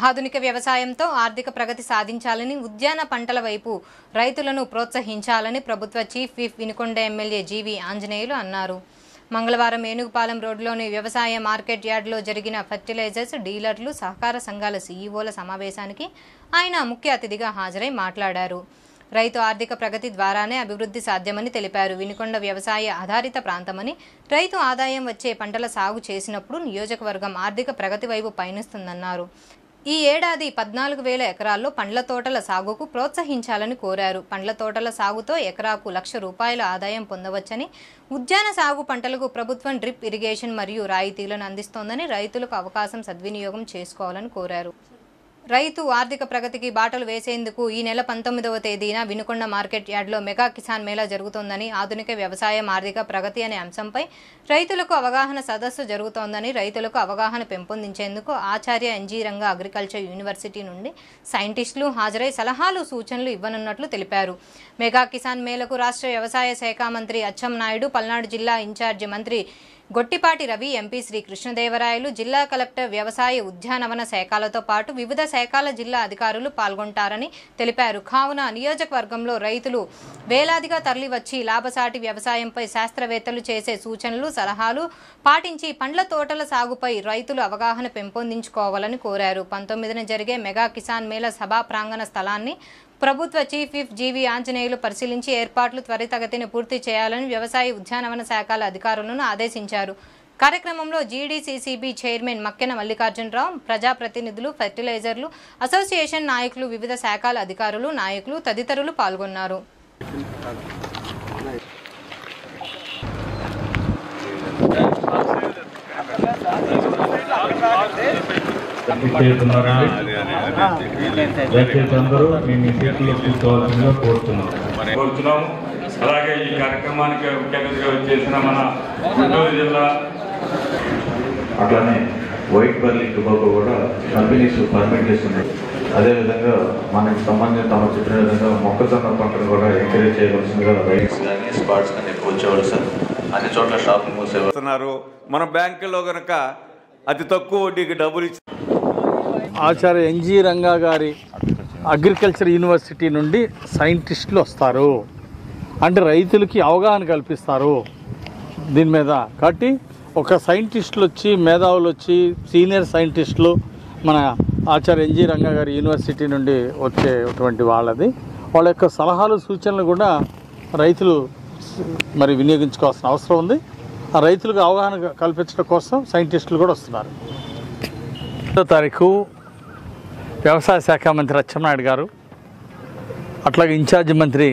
ఆధునిక వ్యవసాయంతో ఆర్థిక ప్రగతి సాధించాలని, ఉద్యాన పంటల వైపు రైతులను ప్రోత్సహించాలని ప్రభుత్వ చీఫ్ విప్ వినుకొండ ఎమ్మెల్యే జీవి ఆంజనేయులు అన్నారు. మంగళవారం ఏనుగుపాలెం రోడ్లోని వ్యవసాయ మార్కెట్ యార్డ్లో జరిగిన ఫెర్టిలైజర్స్ డీలర్లు, సహకార సంఘాల సీఈఓల సమావేశానికి ఆయన ముఖ్య అతిథిగా హాజరై మాట్లాడారు. రైతు ఆర్థిక ప్రగతి ద్వారానే అభివృద్ధి సాధ్యమని తెలిపారు. వినుకొండ వ్యవసాయ ఆధారిత ప్రాంతమని, రైతు ఆదాయం వచ్చే పంటల సాగు చేసినప్పుడు నియోజకవర్గం ఆర్థిక ప్రగతి వైపు పయనిస్తుందన్నారు. ఈ ఏడాది 14,000 ఎకరాల్లో పండ్ల తోటల సాగుకు ప్రోత్సహించాలని కోరారు. పండ్ల తోటల సాగుతో ఎకరాకు ₹1,00,000 ఆదాయం పొందవచ్చని, ఉద్యాన సాగు పంటలకు ప్రభుత్వం డ్రిప్ ఇరిగేషన్ మరియు రాయితీలను అందిస్తోందని, రైతులకు అవకాశం సద్వినియోగం చేసుకోవాలని కోరారు. రైతు ఆర్థిక ప్రగతికి బాటలు వేసేందుకు ఈ నెల 19వ తేదీన వినుకొండ మార్కెట్ యార్డ్లో మెగా కిసాన్ మేళా జరుగుతోందని, ఆధునిక వ్యవసాయం ఆర్థిక ప్రగతి అనే అంశంపై రైతులకు అవగాహన సదస్సు జరుగుతోందని, రైతులకు అవగాహన పెంపొందించేందుకు ఆచార్య ఎన్జీ రంగా అగ్రికల్చర్ యూనివర్సిటీ నుండి సైంటిస్టులు హాజరై సలహాలు, సూచనలు ఇవ్వనున్నట్లు తెలిపారు. మెగా కిసాన్ మేళకు రాష్ట్ర వ్యవసాయ శాఖ మంత్రి అచ్చెన్నాయుడు, పల్నాడు జిల్లా ఇన్ఛార్జి మంత్రి గొట్టిపాటి రవి, ఎంపీ శ్రీ కృష్ణదేవరాయలు, జిల్లా కలెక్టర్, వ్యవసాయ ఉద్యానవన శాఖలతో పాటు వివిధ శాఖల జిల్లా అధికారులు పాల్గొంటారని తెలిపారు. కావున నియోజకవర్గంలో రైతులు వేలాదిగా తరలివచ్చి లాభసాటి వ్యవసాయంపై శాస్త్రవేత్తలు చేసే సూచనలు, సలహాలు పాటించి పండ్ల తోటల సాగుపై రైతులు అవగాహన పెంపొందించుకోవాలని కోరారు. 19న జరిగే మెగా కిసాన్ మేళా సభా ప్రాంగణ స్థలాన్ని ప్రభుత్వ చీఫ్ విప్ జీవి ఆంజనేయులు పరిశీలించి ఏర్పాట్లు త్వరితగతిన పూర్తి చేయాలని వ్యవసాయ ఉద్యానవన శాఖల అధికారులను ఆదేశించారు. కార్యక్రమంలో జీడీసీసీబీ చైర్మన్ మక్కెన మల్లికార్జునరావు, ప్రజాప్రతినిధులు, ఫెర్టిలైజర్లు అసోసియేషన్ నాయకులు, వివిధ శాఖల అధికారులు, నాయకులు తదితరులు పాల్గొన్నారు. కోరుతున్నాము. అలాగే ఈ కార్యక్రమానికి ముఖ్య అతిథిగా వచ్చేసిన మన గుంటూరు జిల్లా, అట్లానే వైట్ బర్లీ టుబాకో కూడా కంపెనీస్ పర్మిట్ చేస్తున్నాయి. అదేవిధంగా మనకి సంబంధించిన తమ చెప్పిన విధంగా మొక్కజొన్న పంటను కూడా ఎంకరేజ్ చేయవలసిందిగా రైట్స్ కానీ స్పాట్స్ కానీ ఎక్కువ వచ్చేవాళ్ళు సార్. అన్ని చోట్ల షాపులు మూసేస్తున్నారు. మన బ్యాంకులో కనుక అతి తక్కువ వడ్డీకి డబ్బులు ఇచ్చి ఆచార్య ఎన్జీ రంగా గారి అగ్రికల్చర్ యూనివర్సిటీ నుండి సైంటిస్టులు వస్తారు. అంటే రైతులకి అవగాహన కల్పిస్తారు దీని మీద. కాబట్టి ఒక సైంటిస్టులు వచ్చి, మేధావులు వచ్చి, సీనియర్ సైంటిస్టులు మన ఆచార్య ఎన్జీ రంగా గారి యూనివర్సిటీ నుండి వచ్చేటువంటి వాళ్ళ యొక్క సలహాలు, సూచనలు కూడా రైతులు మరి వినియోగించుకోవాల్సిన అవసరం ఉంది. ఆ రైతులకు అవగాహన కల్పించడం కోసం సైంటిస్టులు కూడా వస్తున్నారు. 5వ తారీఖు వ్యవసాయ శాఖ మంత్రి అచ్చెన్నాయుడు గారు, అట్లాగే ఇన్ఛార్జి మంత్రి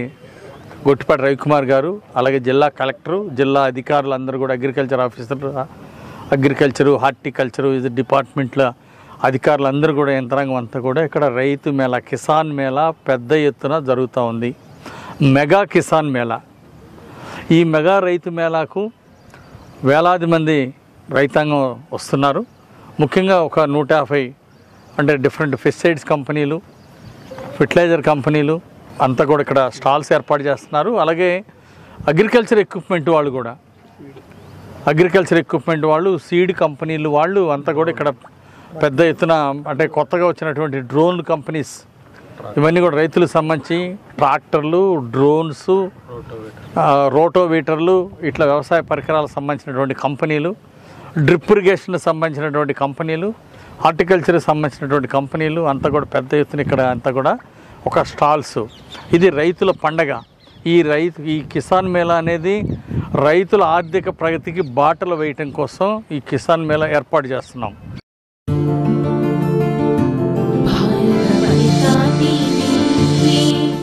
గొట్టిపాటి రవికుమార్ గారు, అలాగే జిల్లా కలెక్టరు, జిల్లా అధికారులు అందరూ కూడా, అగ్రికల్చర్ ఆఫీసర్లు, అగ్రికల్చరు, హార్టికల్చరు డిపార్ట్మెంట్ల అధికారులందరూ కూడా, యంత్రాంగం అంతా కూడా ఇక్కడ రైతు మేళా, కిసాన్ మేళా పెద్ద ఎత్తున జరుగుతూ ఉంది. మెగా కిసాన్ మేళా. ఈ మెగా రైతు మేళాకు వేలాది మంది రైతాంగం వస్తున్నారు. ముఖ్యంగా ఒక 150 అంటే డిఫరెంట్ పెస్టిసైడ్స్ కంపెనీలు, ఫెర్టిలైజర్ కంపెనీలు అంతా కూడా ఇక్కడ స్టాల్స్ ఏర్పాటు చేస్తున్నారు. అలాగే అగ్రికల్చర్ ఎక్విప్మెంట్ వాళ్ళు కూడా, సీడ్ కంపెనీలు వాళ్ళు అంతా కూడా ఇక్కడ పెద్ద ఎత్తున, అంటే కొత్తగా వచ్చినటువంటి డ్రోన్ కంపెనీస్, ఇవన్నీ కూడా రైతులకు సంబంధించి ట్రాక్టర్లు, డ్రోన్స్, రోటోవీటర్లు, ఇట్లా వ్యవసాయ పరికరాలకు సంబంధించినటువంటి కంపెనీలు, డ్రిప్ ఇరిగేషన్కి సంబంధించినటువంటి కంపెనీలు, హార్టికల్చర్కి సంబంధించినటువంటి కంపెనీలు అంతా కూడా పెద్ద ఎత్తున ఇక్కడ అంతా కూడా ఒక స్టాల్స్. ఇది రైతుల పండగ. ఈ కిసాన్ మేళా అనేది రైతుల ఆర్థిక ప్రగతికి బాటలు వేయటం కోసం ఈ కిసాన్ మేళా ఏర్పాటు చేస్తున్నాం.